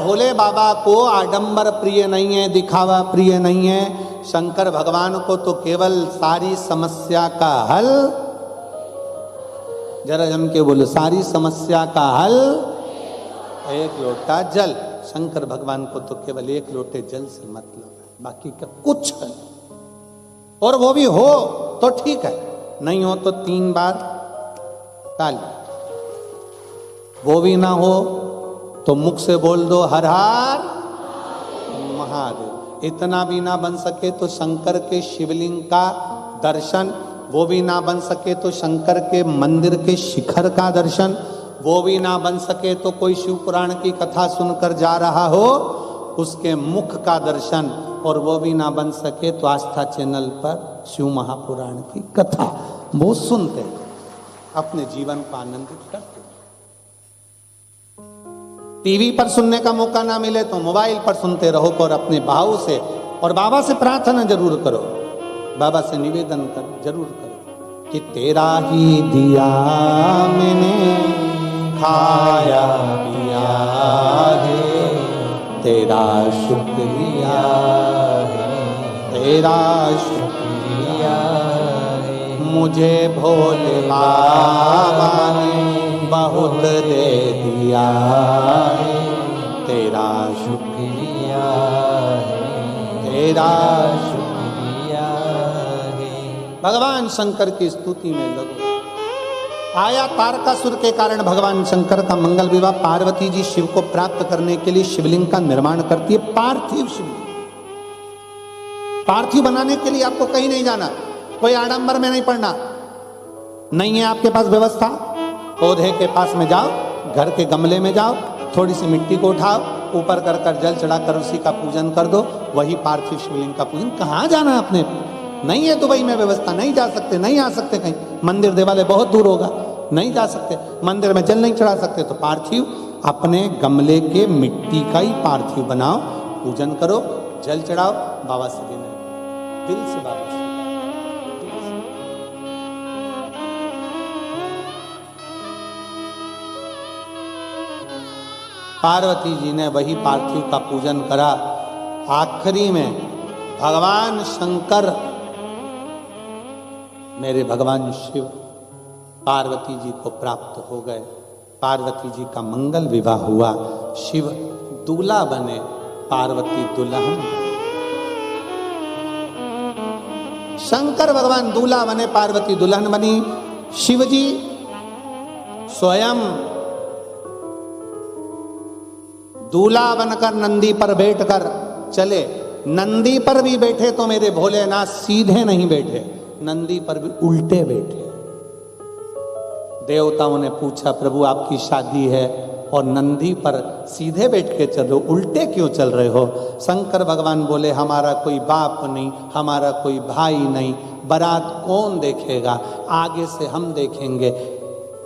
भोले बाबा को आडंबर प्रिय नहीं है, दिखावा प्रिय नहीं है। शंकर भगवान को तो केवल सारी समस्या का हल, जरा जम के बोलो, सारी समस्या का हल एक लोटा जल। शंकर भगवान को तो केवल एक लोटे जल से मतलब है, बाकी का कुछ है। और वो भी हो तो ठीक है, नहीं हो तो 3 बार ताली। वो भी ना हो तो मुख से बोल दो हर हर महादेव। इतना भी ना बन सके तो शंकर के शिवलिंग का दर्शन, वो भी ना बन सके तो शंकर के मंदिर के शिखर का दर्शन, वो भी ना बन सके तो कोई शिव पुराण की कथा सुनकर जा रहा हो उसके मुख का दर्शन, और वो भी ना बन सके तो आस्था चैनल पर शिव महापुराण की कथा वो सुनते, अपने जीवन को आनंदित करते। टीवी पर सुनने का मौका ना मिले तो मोबाइल पर सुनते रहो, और अपने भाव से और बाबा से प्रार्थना जरूर करो, बाबा से निवेदन कर जरूर करो कि तेरा ही दिया मैंने खाया पिया है, तेरा शुक्रिया है, तेरा शुक्रिया है, मुझे भोले बाबा ने बहुत दे दिया है, तेरा शुक्रिया है, तेरा शुक्रिया है। भगवान शंकर की स्तुति में लगो। आया तारकासुर के कारण भगवान शंकर का मंगल विवाह। पार्वती जी शिव को प्राप्त करने के लिए शिवलिंग का निर्माण करती है, पार्थिव शिवलिंग। पार्थिव बनाने के लिए आपको कहीं नहीं जाना, कोई आडंबर में नहीं पड़ना, नहीं है आपके पास व्यवस्था, पौधे के पास में जाओ, घर के गमले में जाओ, थोड़ी सी मिट्टी को उठाओ, ऊपर कर जल चढ़ाकर उसी का पूजन कर दो, वही पार्थिव शिवलिंग का पूजन। कहाँ जाना आपने? नहीं है दुबई में व्यवस्था, नहीं जा सकते, नहीं आ सकते, कहीं मंदिर देवालय बहुत दूर होगा, नहीं जा सकते, मंदिर में जल नहीं चढ़ा सकते, तो पार्थिव अपने गमले के मिट्टी का ही पार्थिव बनाओ, पूजन करो, जल चढ़ाओ, बाबा से देना, दिल से बाबा से। पार्वती जी ने वही पार्थिव का पूजन करा। आखिरी में भगवान शंकर, मेरे भगवान शिव पार्वती जी को प्राप्त हो गए। पार्वती जी का मंगल विवाह हुआ, शिव दूल्हा बने, पार्वती दुल्हन। शंकर भगवान दूल्हा बने, पार्वती दुल्हन बनी। शिव जी स्वयं दूल्हा बनकर नंदी पर बैठकर चले। नंदी पर भी बैठे तो मेरे भोलेनाथ सीधे नहीं बैठे, नंदी पर भी उल्टे बैठे। देवताओं ने पूछा, प्रभु आपकी शादी है और नंदी पर सीधे बैठ के चलो, उल्टे क्यों चल रहे हो? शंकर भगवान बोले, हमारा कोई बाप नहीं, हमारा कोई भाई नहीं, बारात कौन देखेगा? आगे से हम देखेंगे,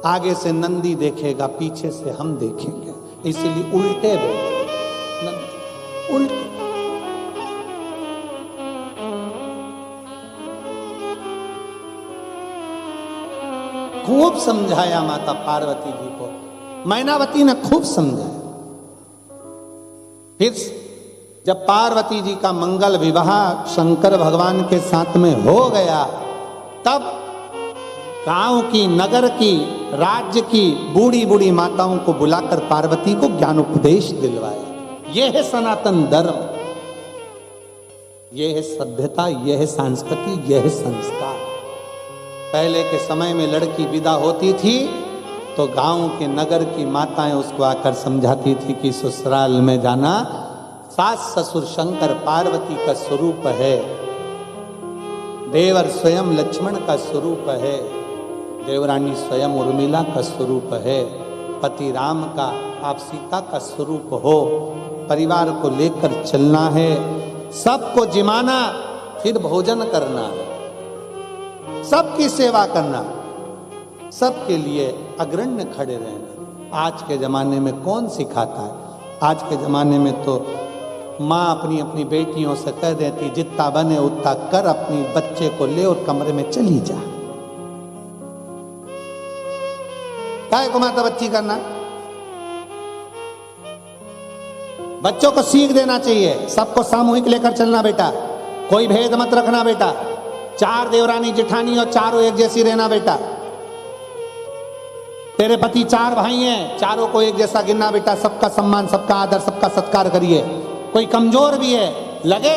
आगे से नंदी देखेगा, पीछे से हम देखेंगे, इसलिए उल्टे बैठे, उल्टे। खूब समझाया माता पार्वती जी को, मैनावती ने खूब समझाया। फिर जब पार्वती जी का मंगल विवाह शंकर भगवान के साथ में हो गया, तब गांव की, नगर की, राज्य की बूढ़ी बूढ़ी माताओं को बुलाकर पार्वती को ज्ञान उपदेश दिलवाया। यह है सनातन धर्म, यह है सभ्यता, यह है संस्कृति, यह है संस्कार। पहले के समय में लड़की विदा होती थी तो गांव के, नगर की माताएं उसको आकर समझाती थी कि ससुराल में जाना सास ससुर शंकर पार्वती का स्वरूप है, देवर स्वयं लक्ष्मण का स्वरूप है, देवरानी स्वयं उर्मिला का स्वरूप है, पति राम का, आप सीता का स्वरूप हो, परिवार को लेकर चलना है, सबको जिमाना, फिर भोजन करना है, सबकी सेवा करना, सबके लिए अग्रण्य खड़े रहना। आज के जमाने में कौन सिखाता है? आज के जमाने में तो माँ अपनी अपनी बेटियों से कह देती, जितना बने उतना कर, अपनी बच्चे को ले और कमरे में चली जा। काहे को माता बच्ची करना? बच्चों को सीख देना चाहिए, सबको सामूहिक लेकर चलना बेटा, कोई भेद मत रखना बेटा, 4 देवरानी जेठानी और चारों एक जैसी रहना बेटा। तेरे पति 4 भाई हैं, चारों को एक जैसा गिनना बेटा, सबका सम्मान, सबका आदर, सबका सत्कार करिए। कोई कमजोर भी है लगे,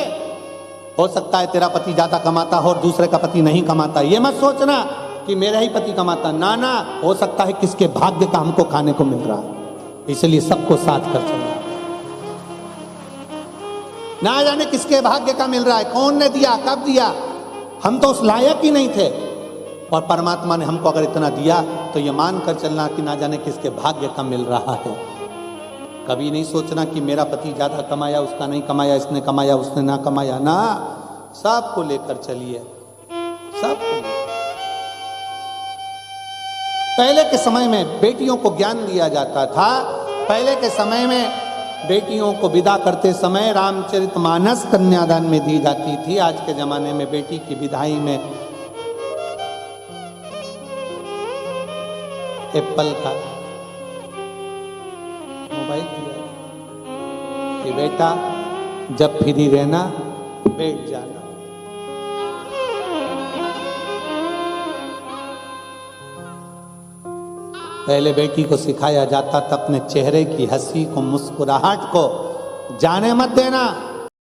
हो सकता है तेरा पति ज्यादा कमाता हो और दूसरे का पति नहीं कमाता, ये मत सोचना कि मेरा ही पति कमाता, ना ना, हो सकता है किसके भाग्य का हमको खाने को मिल रहा, इसलिए सबको साथ कर चलना। ना जाने किसके भाग्य का मिल रहा है, कौन ने दिया, कब दिया, हम तो उस लायक ही नहीं थे, और परमात्मा ने हमको अगर इतना दिया तो ये मान कर चलना कि ना जाने किसके भाग्य का मिल रहा है। कभी नहीं सोचना कि मेरा पति ज्यादा कमाया, उसका नहीं कमाया, इसने कमाया, उसने ना कमाया, ना, सबको लेकर चलिए, सबको। पहले के समय में बेटियों को ज्ञान दिया जाता था, पहले के समय में बेटियों को विदा करते समय रामचरितमानस कन्यादान में दी जाती थी। आज के जमाने में बेटी की विदाई में एप्पल का मोबाइल दिया कि बेटा जब फ्री रहना बैठ जाना। पहले बेटी को सिखाया जाता था अपने चेहरे की हंसी को, मुस्कुराहट को जाने मत देना।